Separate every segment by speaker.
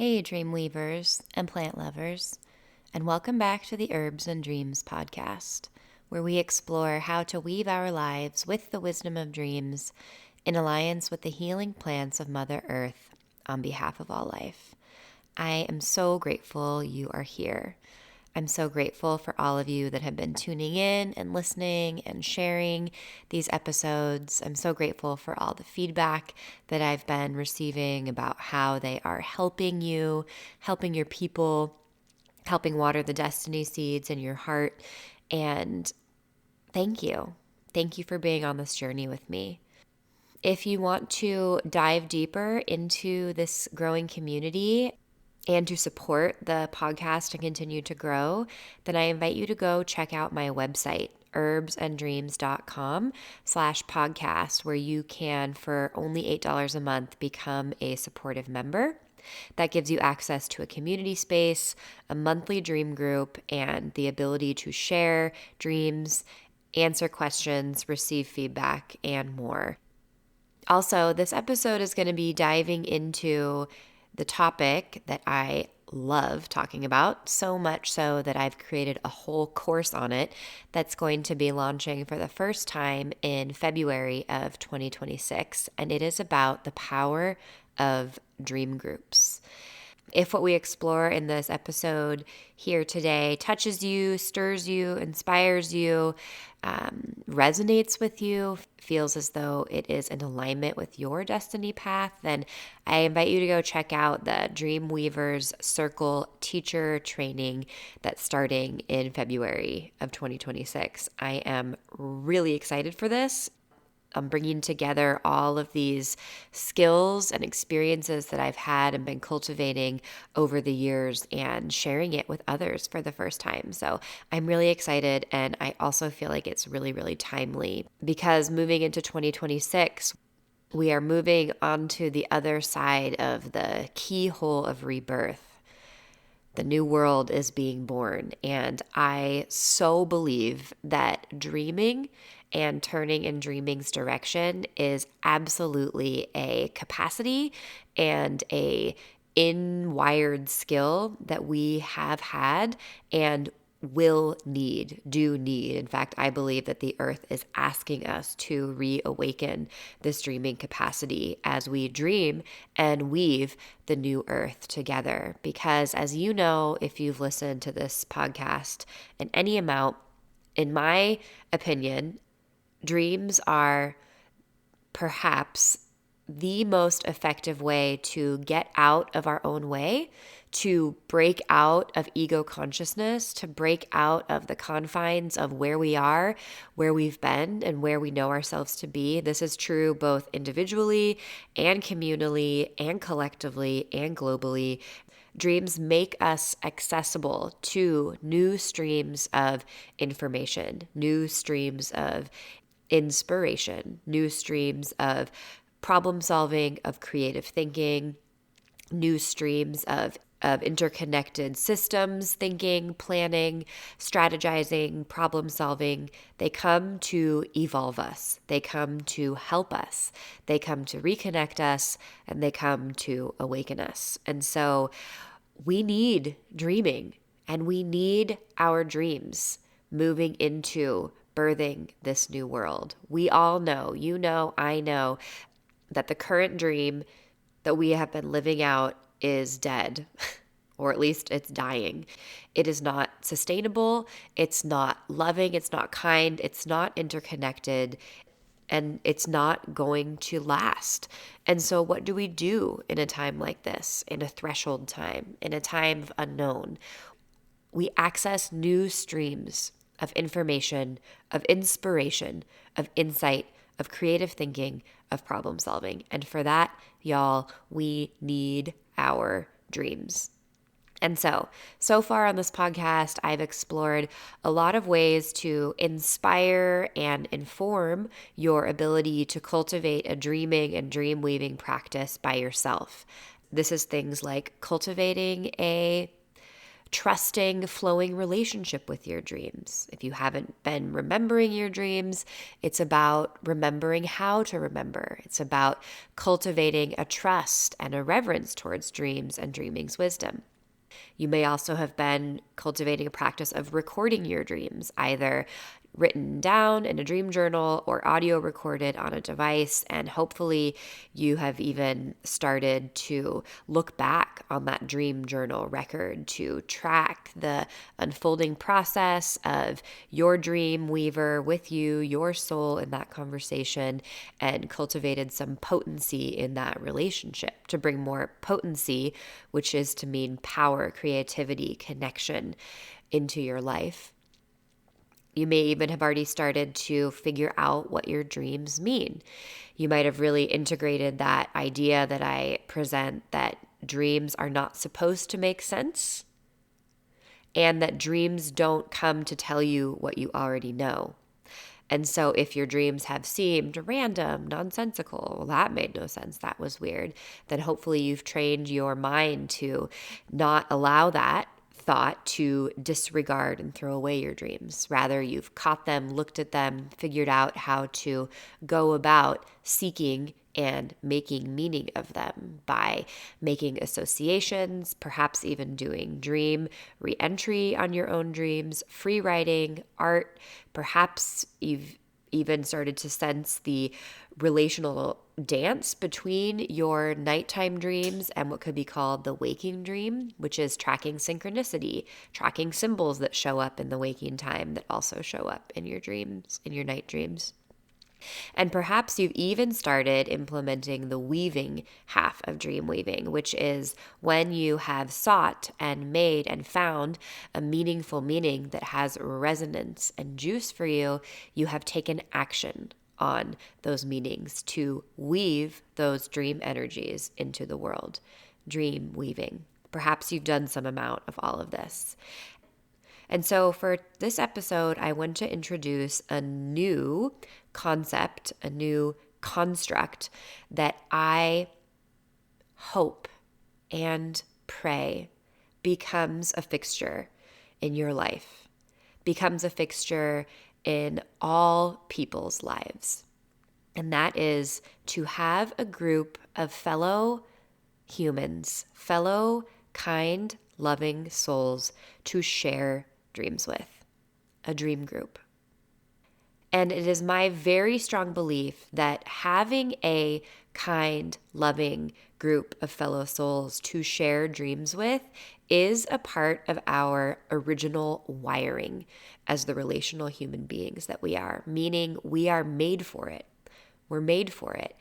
Speaker 1: Hey, dream weavers and plant lovers, and welcome back to the Herbs and Dreams podcast, where we explore how to weave our lives with the wisdom of dreams in alliance with the healing plants of Mother Earth on behalf of all life. I am so grateful you are here. I'm so grateful for all of you that have been tuning in and listening and sharing these episodes. I'm so grateful for all the feedback that I've been receiving about how they are helping you, helping your people, helping water the destiny seeds in your heart. And thank you. Thank you for being on this journey with me. If you want to dive deeper into this growing community, and to support the podcast and continue to grow, then I invite you to go check out my website, herbsanddreams.com/podcast, where you can, for only $8 a month, become a supportive member. That gives you access to a community space, a monthly dream group, and the ability to share dreams, answer questions, receive feedback, and more. Also, this episode is going to be diving into the topic that I love talking about, so much so that I've created a whole course on it that's going to be launching for the first time in February of 2026. And it is about the power of dream groups. If what we explore in this episode here today touches you, stirs you, inspires you, resonates with you, feels as though it is in alignment with your destiny path, then I invite you to go check out the Dreamweavers Circle teacher training that's starting in February of 2026. I am really excited for this. I'm bringing together all of these skills and experiences that I've had and been cultivating over the years and sharing it with others for the first time. So I'm really excited, and I also feel like it's really, really timely because moving into 2026, we are moving onto the other side of the keyhole of rebirth. The new world is being born, and I so believe that dreaming and turning in dreaming's direction is absolutely a capacity and a in-wired skill that we have had and do need. In fact, I believe that the earth is asking us to reawaken this dreaming capacity as we dream and weave the new earth together. Because as you know, if you've listened to this podcast in any amount, in my opinion, dreams are perhaps the most effective way to get out of our own way, to break out of ego consciousness, to break out of the confines of where we are, where we've been, and where we know ourselves to be. This is true both individually and communally and collectively and globally. Dreams make us accessible to new streams of information, new streams of inspiration, new streams of problem solving, of creative thinking, new streams of interconnected systems, thinking, planning, strategizing, problem solving. They come to evolve us. They come to help us. They come to reconnect us, and they come to awaken us. And so we need dreaming, and we need our dreams moving into birthing this new world. We all know, you know, I know, that the current dream that we have been living out is dead, or at least it's dying. It is not sustainable, it's not loving, it's not kind, it's not interconnected, and it's not going to last. And so what do we do in a time like this, in a threshold time, in a time of unknown? We access new streams of information, of inspiration, of insight, of creative thinking, of problem solving. And for that, y'all, we need our dreams. And so far on this podcast, I've explored a lot of ways to inspire and inform your ability to cultivate a dreaming and dream weaving practice by yourself. This is things like cultivating a trusting, flowing relationship with your dreams. If you haven't been remembering your dreams, it's about remembering how to remember. It's about cultivating a trust and a reverence towards dreams and dreaming's wisdom. You may also have been cultivating a practice of recording your dreams, either written down in a dream journal or audio recorded on a device. And hopefully you have even started to look back on that dream journal record to track the unfolding process of your dream weaver with you, your soul in that conversation, and cultivated some potency in that relationship to bring more potency, which is to mean power, creativity, connection into your life. You may even have already started to figure out what your dreams mean. You might have really integrated that idea that I present that dreams are not supposed to make sense and that dreams don't come to tell you what you already know. And so if your dreams have seemed random, nonsensical, well, that made no sense, that was weird, then hopefully you've trained your mind to not allow that thought to disregard and throw away your dreams. Rather, you've caught them, looked at them, figured out how to go about seeking and making meaning of them by making associations, perhaps even doing dream re-entry on your own dreams, free writing, art. Perhaps you've even started to sense the relational dance between your nighttime dreams and what could be called the waking dream, which is tracking synchronicity, tracking symbols that show up in the waking time that also show up in your dreams, in your night dreams. And perhaps you've even started implementing the weaving half of dream weaving, which is when you have sought and made and found a meaningful meaning that has resonance and juice for you, you have taken action on those meanings to weave those dream energies into the world. Dream weaving. Perhaps you've done some amount of all of this. And so for this episode, I want to introduce a new concept, a new construct that I hope and pray becomes a fixture in your life, becomes a fixture in all people's lives. And that is to have a group of fellow humans, fellow kind, loving souls to share dreams with, a dream group. And it is my very strong belief that having a kind, loving group of fellow souls to share dreams with is a part of our original wiring as the relational human beings that we are, meaning we are made for it. We're made for it.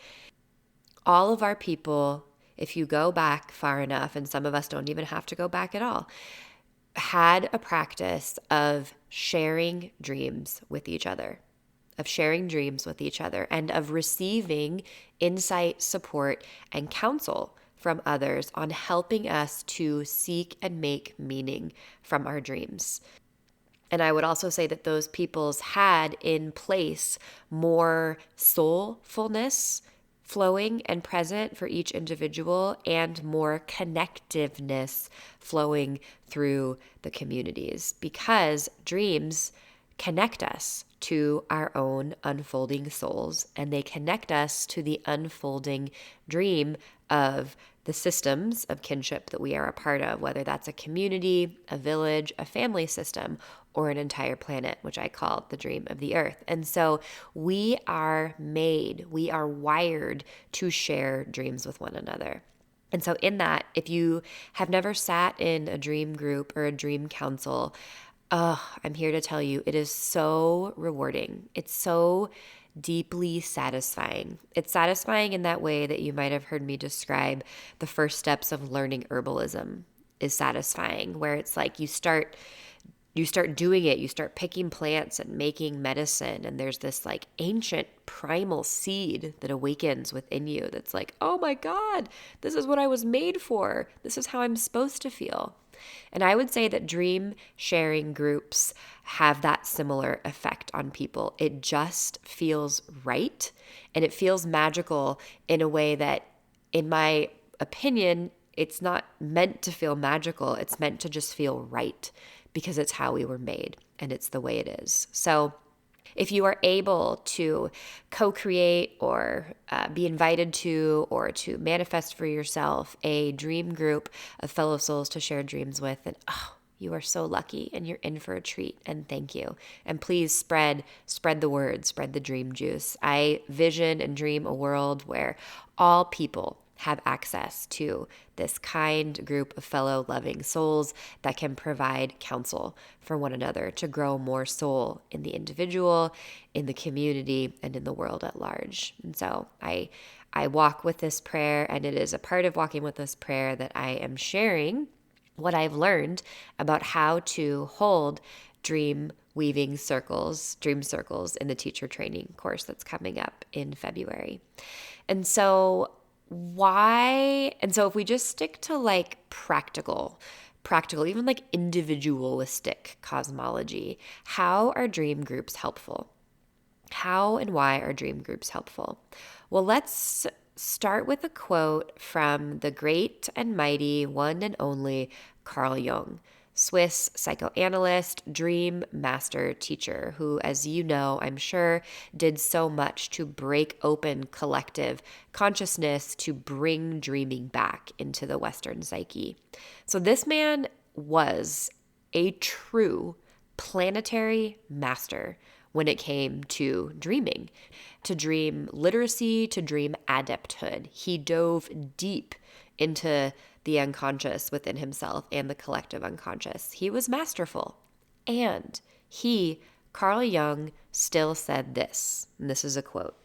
Speaker 1: All of our people, if you go back far enough, and some of us don't even have to go back at all, had a practice of sharing dreams with each other, and of receiving insight, support, and counsel from others on helping us to seek and make meaning from our dreams. And I would also say that those peoples had in place more soulfulness flowing and present for each individual, and more connectiveness flowing through the communities, because dreams connect us to our own unfolding souls, and they connect us to the unfolding dream of the systems of kinship that we are a part of, whether that's a community, a village, a family system, or an entire planet, which I call the dream of the earth. And so we are wired to share dreams with one another. And so in that, if you have never sat in a dream group or a dream council, I'm here to tell you, it is so rewarding. It's so deeply satisfying. It's satisfying in that way that you might have heard me describe the first steps of learning herbalism is satisfying, where it's like you start doing it, you start picking plants and making medicine, and there's this like ancient primal seed that awakens within you that's like, oh my God, this is what I was made for. This is how I'm supposed to feel. And I would say that dream sharing groups have that similar effect on people. It just feels right, and it feels magical in a way that, in my opinion, It's not meant to feel magical. It's meant to just feel right because it's how we were made and it's the way it is. So if you are able to co-create or be invited to or to manifest for yourself a dream group of fellow souls to share dreams with, then you are so lucky and you're in for a treat, and thank you. And please spread the word, spread the dream juice. I vision and dream a world where all people have access to this kind group of fellow loving souls that can provide counsel for one another to grow more soul in the individual, in the community, and in the world at large. And so I walk with this prayer, and it is a part of walking with this prayer that I am sharing what I've learned about how to hold dream circles in the teacher training course that's coming up in February. And so if we just stick to like practical, even like individualistic cosmology, how are dream groups helpful? How and why are dream groups helpful? Well, let's start with a quote from the great and mighty one and only Carl Jung, Swiss psychoanalyst, dream master teacher, who, as you know, I'm sure, did so much to break open collective consciousness to bring dreaming back into the Western psyche. So this man was a true planetary master when it came to dreaming, to dream literacy, to dream adepthood. He dove deep into the unconscious within himself and the collective unconscious. He was masterful. And Carl Jung, still said this, and this is a quote: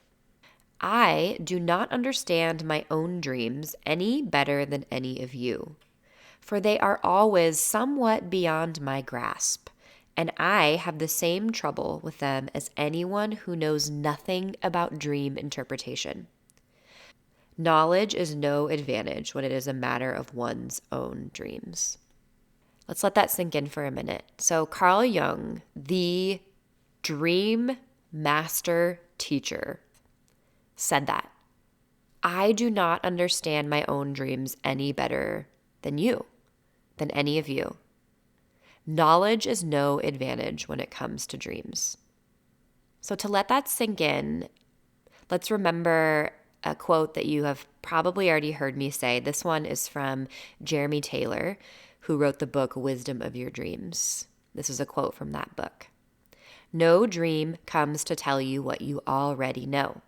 Speaker 1: "I do not understand my own dreams any better than any of you, for they are always somewhat beyond my grasp, and I have the same trouble with them as anyone who knows nothing about dream interpretation. Knowledge is no advantage when it is a matter of one's own dreams." Let's let that sink in for a minute. So Carl Jung, the dream master teacher, said that. I do not understand my own dreams any better than any of you. Knowledge is no advantage when it comes to dreams. So to let that sink in, let's remember a quote that you have probably already heard me say. This one is from Jeremy Taylor, who wrote the book Wisdom of Your Dreams. This is a quote from that book. "No dream comes to tell you what you already know.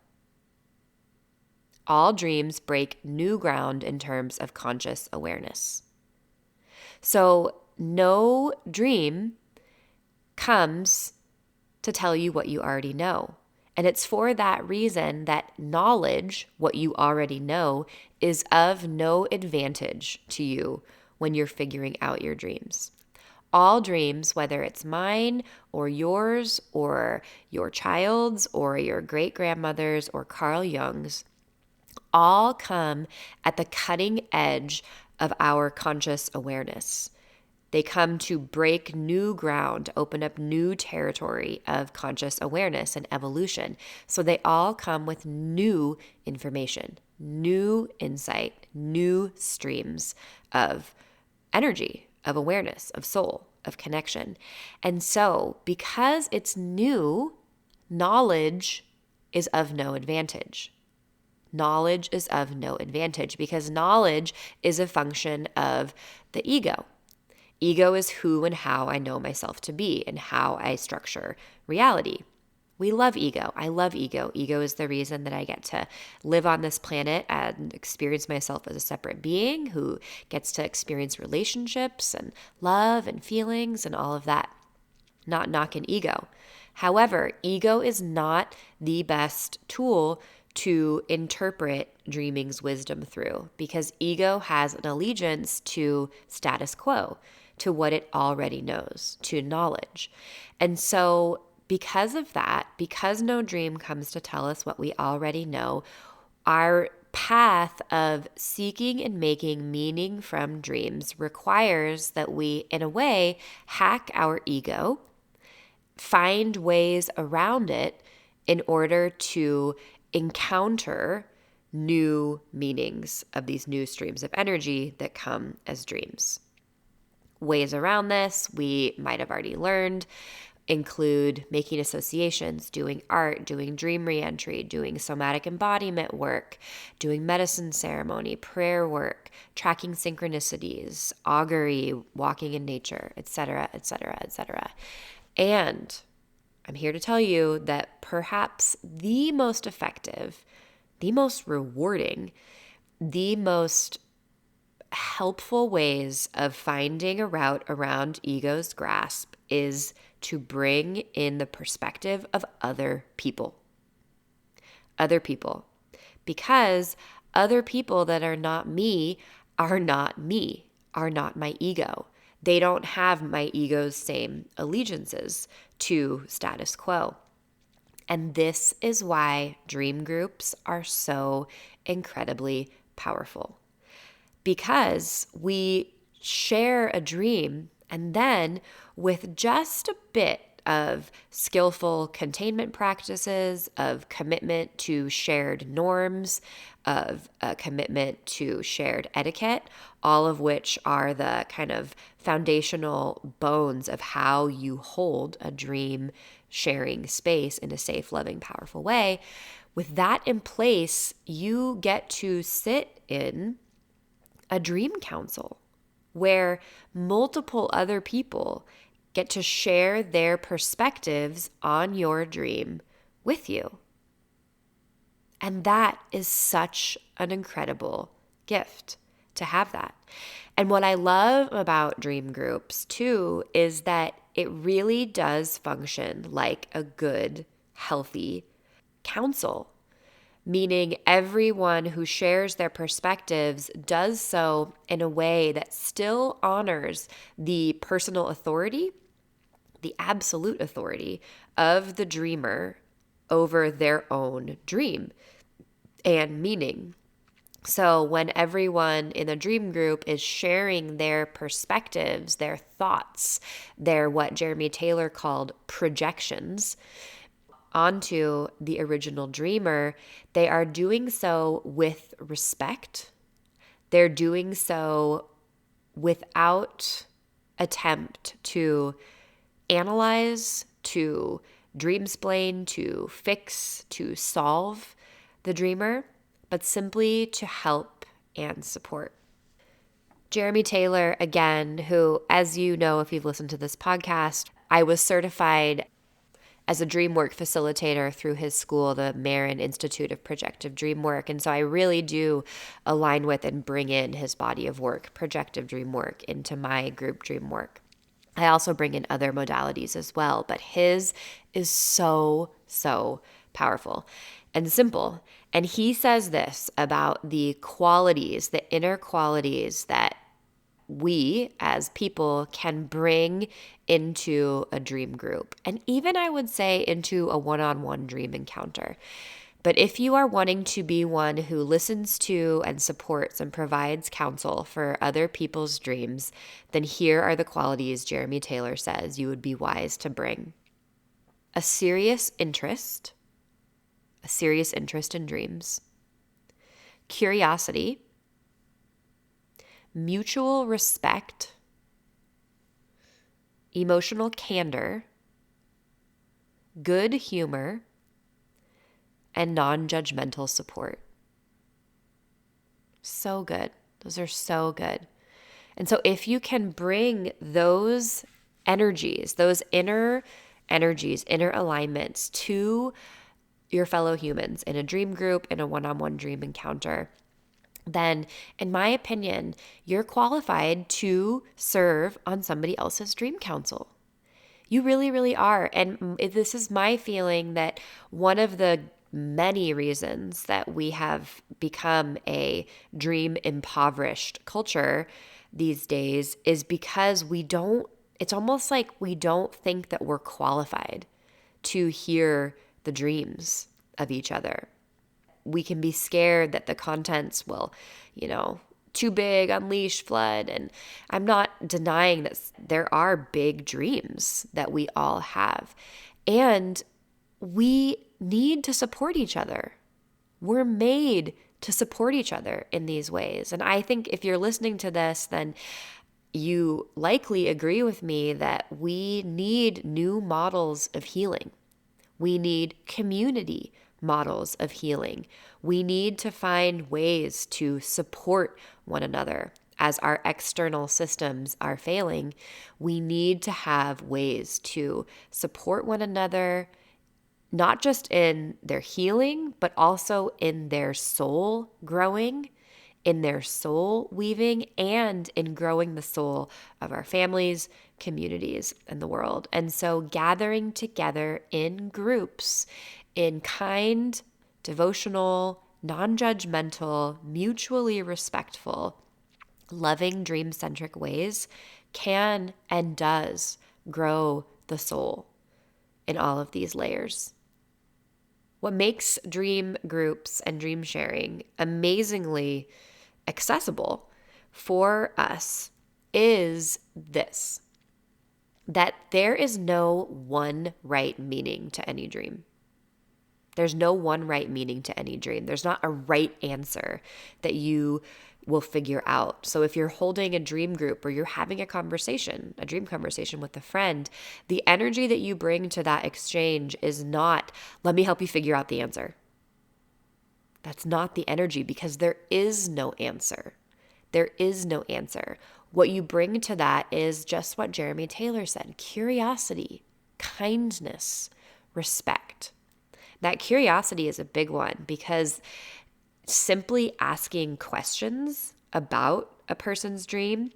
Speaker 1: All dreams break new ground in terms of conscious awareness." So no dream comes to tell you what you already know. And it's for that reason that knowledge, what you already know, is of no advantage to you when you're figuring out your dreams. All dreams, whether it's mine or yours or your child's or your great-grandmother's or Carl Jung's, all come at the cutting edge of our conscious awareness. They come to break new ground, open up new territory of conscious awareness and evolution. So they all come with new information, new insight, new streams of energy, of awareness, of soul, of connection. And so because it's new, knowledge is of no advantage. Knowledge is of no advantage because knowledge is a function of the ego. Ego is who and how I know myself to be and how I structure reality. We love ego. I love ego. Ego is the reason that I get to live on this planet and experience myself as a separate being who gets to experience relationships and love and feelings and all of that. Not knocking ego. However, ego is not the best tool to interpret dreaming's wisdom through because ego has an allegiance to status quo, to what it already knows, to knowledge. And so because of that, because no dream comes to tell us what we already know, our path of seeking and making meaning from dreams requires that we, in a way, hack our ego, find ways around it in order to encounter new meanings of these new streams of energy that come as dreams. Ways around this we might have already learned include making associations, doing art, doing dream reentry, doing somatic embodiment work, doing medicine ceremony, prayer work, tracking synchronicities, augury, walking in nature, etc., etc., etc. And I'm here to tell you that perhaps the most effective, the most rewarding, the most helpful ways of finding a route around ego's grasp is to bring in the perspective of other people. Other people. Because other people that are not me, are not my ego. They don't have my ego's same allegiances to status quo. And this is why dream groups are so incredibly powerful. Because we share a dream, and then with just a bit of skillful containment practices, of commitment to shared norms, of a commitment to shared etiquette, all of which are the kind of foundational bones of how you hold a dream sharing space in a safe, loving, powerful way. With that in place, you get to sit in a dream council where multiple other people get to share their perspectives on your dream with you. And that is such an incredible gift to have that. And what I love about dream groups too is that it really does function like a good, healthy council. Meaning everyone who shares their perspectives does so in a way that still honors the personal authority, the absolute authority of the dreamer over their own dream and meaning. So when everyone in the dream group is sharing their perspectives, their thoughts, their what Jeremy Taylor called projections, onto the original dreamer, they are doing so with respect. They're doing so without attempt to analyze, to dreamsplain, to fix, to solve the dreamer, but simply to help and support. Jeremy Taylor, again, who, as you know, if you've listened to this podcast, I was certified as a dream work facilitator through his school, the Marin Institute of Projective Dream Work. And so I really do align with and bring in his body of work, projective dream work, into my group dream work. I also bring in other modalities as well, but his is so, so powerful and simple. And he says this about the qualities, the inner qualities that we as people can bring into a dream group, and even I would say into a one-on-one dream encounter. But if you are wanting to be one who listens to and supports and provides counsel for other people's dreams, then here are the qualities Jeremy Taylor says you would be wise to bring. A serious interest in dreams, curiosity, mutual respect, emotional candor, good humor, and non-judgmental support. So good. Those are so good. And so if you can bring those energies, those inner energies, inner alignments to your fellow humans in a dream group, in a one-on-one dream encounter, then, in my opinion, you're qualified to serve on somebody else's dream council. You really, really are. And this is my feeling that one of the many reasons that we have become a dream impoverished culture these days is because it's almost like we don't think that we're qualified to hear the dreams of each other. We can be scared that the contents will, too big, unleash, flood. And I'm not denying that there are big dreams that we all have. And we need to support each other. We're made to support each other in these ways. And I think if you're listening to this, then you likely agree with me that we need new models of healing. We need community models of healing. We need to find ways to support one another. As our external systems are failing, we need to have ways to support one another, not just in their healing, but also in their soul growing, in their soul weaving, and in growing the soul of our families, communities, and the world. And so gathering together in groups, in kind, devotional, non-judgmental, mutually respectful, loving, dream-centric ways can and does grow the soul in all of these layers. What makes dream groups and dream sharing amazingly accessible for us is this, that there is no one right meaning to any dream. There's no one right meaning to any dream. There's not a right answer that you will figure out. So if you're holding a dream group or you're having a dream conversation with a friend, the energy that you bring to that exchange is not, let me help you figure out the answer. That's not the energy, because there is no answer. There is no answer. What you bring to that is just what Jeremy Taylor said: curiosity, kindness, respect. That curiosity is a big one, because simply asking questions about a person's dream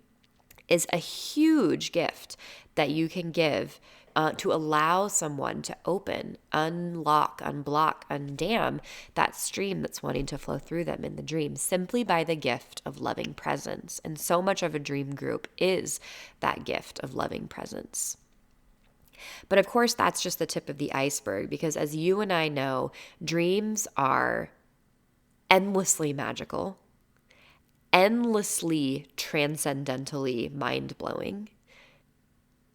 Speaker 1: is a huge gift that you can give to allow someone to open, unlock, unblock, undam that stream that's wanting to flow through them in the dream, simply by the gift of loving presence. And so much of a dream group is that gift of loving presence. But of course, that's just the tip of the iceberg, because as you and I know, dreams are endlessly magical, endlessly transcendentally mind-blowing,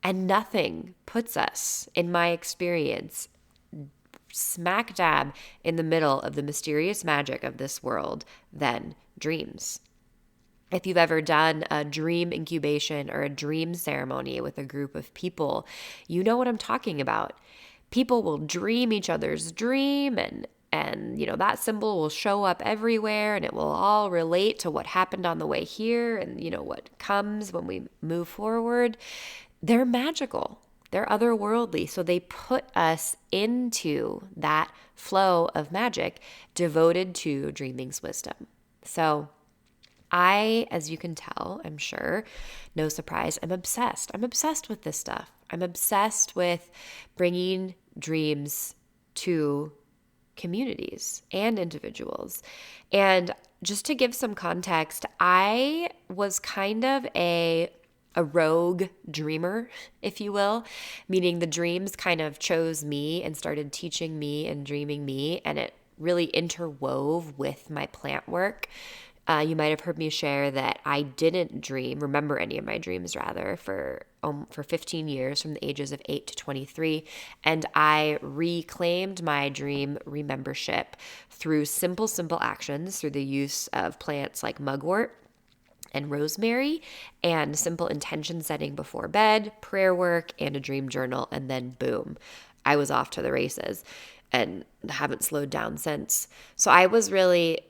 Speaker 1: and nothing puts us, in my experience, smack dab in the middle of the mysterious magic of this world than dreams. If you've ever done a dream incubation or a dream ceremony with a group of people, you know what I'm talking about. People will dream each other's dream, and that symbol will show up everywhere, and it will all relate to what happened on the way here, and what comes when we move forward. They're magical. They're otherworldly. So they put us into that flow of magic devoted to dreaming's wisdom. So I, as you can tell, I'm sure, no surprise, I'm obsessed. I'm obsessed with this stuff. I'm obsessed with bringing dreams to communities and individuals. And just to give some context, I was kind of a rogue dreamer, if you will, meaning the dreams kind of chose me and started teaching me and dreaming me, and it really interwove with my plant work. You might have heard me share that I didn't remember any of my dreams rather, for 15 years, from the ages of 8 to 23. And I reclaimed my dream remembership through simple actions, through the use of plants like mugwort and rosemary, and simple intention setting before bed, prayer work, and a dream journal. And then boom, I was off to the races and haven't slowed down since. So I was really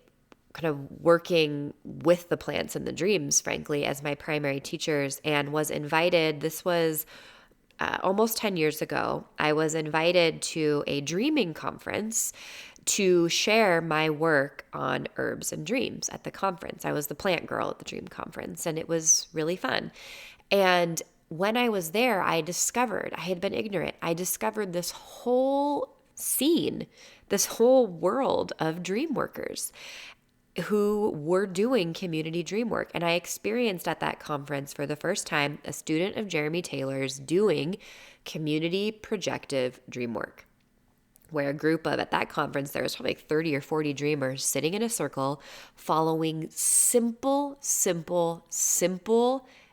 Speaker 1: kind of working with the plants and the dreams, frankly, as my primary teachers, and was invited. This was almost 10 years ago. I was invited to a dreaming conference to share my work on herbs and dreams at the conference. I was the plant girl at the dream conference, and it was really fun. And when I was there, I had been ignorant. I discovered this whole scene, this whole world of dream workers who were doing community dream work. And I experienced at that conference for the first time a student of Jeremy Taylor's doing community projective dream work, where a group of, at that conference, there was probably like 30 or 40 dreamers sitting in a circle following simple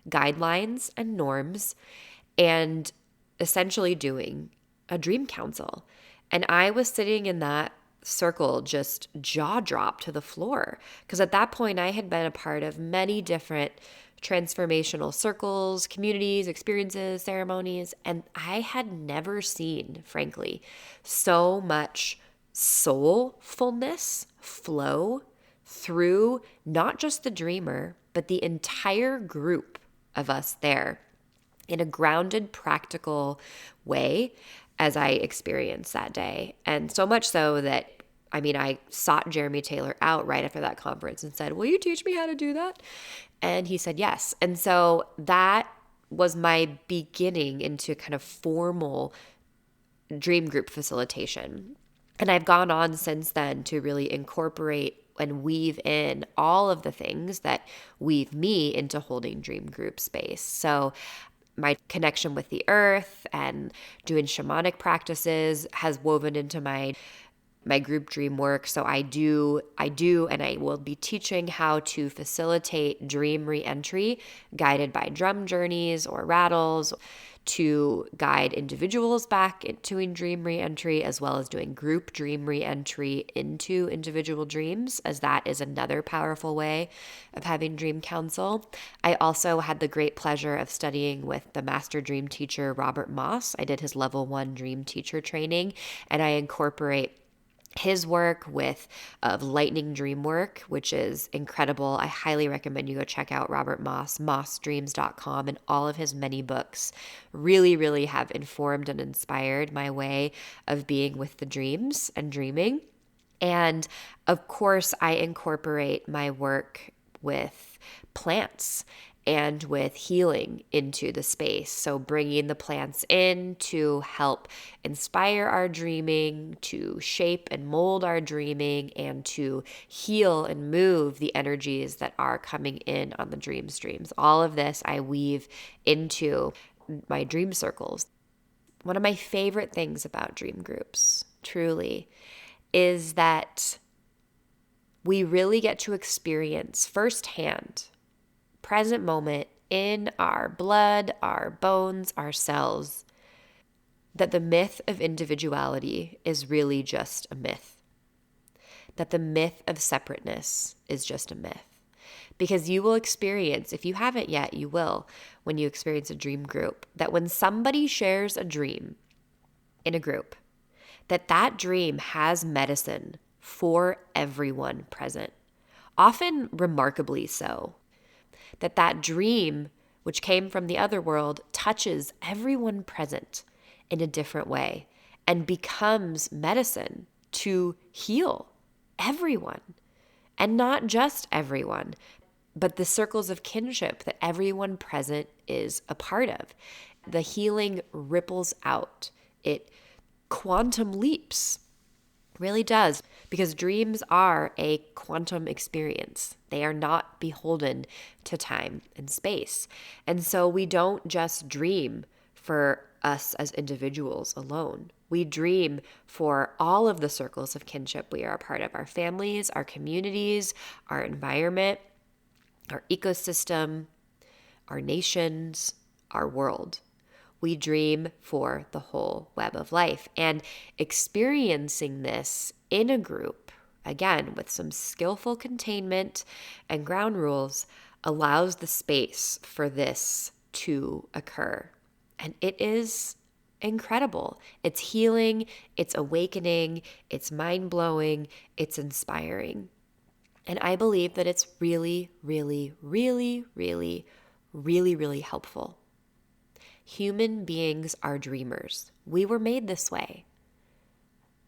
Speaker 1: guidelines and norms, and essentially doing a dream council. And I was sitting in that circle just jaw dropped to the floor. Because at that point, I had been a part of many different transformational circles, communities, experiences, ceremonies, and I had never seen, frankly, so much soulfulness flow through not just the dreamer, but the entire group of us there in a grounded, practical way as I experienced that day. And so much so that, I sought Jeremy Taylor out right after that conference and said, "Will you teach me how to do that?" And he said yes. And so that was my beginning into kind of formal dream group facilitation. And I've gone on since then to really incorporate and weave in all of the things that weave me into holding dream group space. So my connection with the earth and doing shamanic practices has woven into my group dream work. So I do, and I will be teaching how to facilitate dream reentry guided by drum journeys or rattles to guide individuals back into dream reentry, as well as doing group dream reentry into individual dreams, as that is another powerful way of having dream counsel. I also had the great pleasure of studying with the master dream teacher, Robert Moss. I did his level 1 dream teacher training, and I incorporate his work with lightning dream work, which is incredible. I highly recommend you go check out Robert Moss, mossdreams.com, and all of his many books really, really have informed and inspired my way of being with the dreams and dreaming. And of course, I incorporate my work with plants and with healing into the space. So bringing the plants in to help inspire our dreaming, to shape and mold our dreaming, and to heal and move the energies that are coming in on the dream streams. All of this I weave into my dream circles. One of my favorite things about dream groups, truly, is that we really get to experience firsthand, present moment, in our blood, our bones, our cells, that the myth of individuality is really just a myth. That the myth of separateness is just a myth. Because you will experience, if you haven't yet, you will, when you experience a dream group, that when somebody shares a dream in a group, that dream has medicine for everyone present, often remarkably so. That dream, which came from the other world, touches everyone present in a different way and becomes medicine to heal everyone. And not just everyone, but the circles of kinship that everyone present is a part of. The healing ripples out. It quantum leaps. Really does, because dreams are a quantum experience. They are not beholden to time and space. And so we don't just dream for us as individuals alone. We dream for all of the circles of kinship we are a part of, our families, our communities, our environment, our ecosystem, our nations, our world. We dream for the whole web of life. And experiencing this in a group, again, with some skillful containment and ground rules, allows the space for this to occur. And it is incredible. It's healing, it's awakening, it's mind-blowing, it's inspiring. And I believe that it's really, really, really, really, really, really helpful. Human beings are dreamers. We were made this way.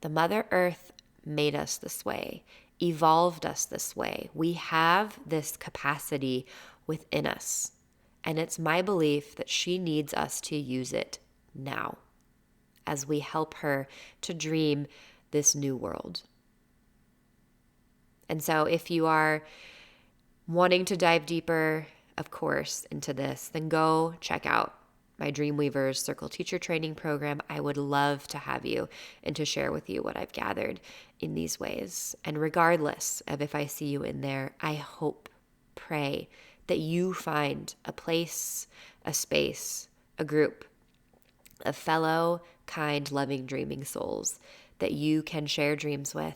Speaker 1: The Mother Earth made us this way, evolved us this way. We have this capacity within us. And it's my belief that she needs us to use it now as we help her to dream this new world. And so if you are wanting to dive deeper, of course, into this, then go check out my Dreamweavers Circle Teacher Training Program. I would love to have you and to share with you what I've gathered in these ways. And regardless of if I see you in there, I hope, pray that you find a place, a space, a group of fellow, kind, loving, dreaming souls that you can share dreams with,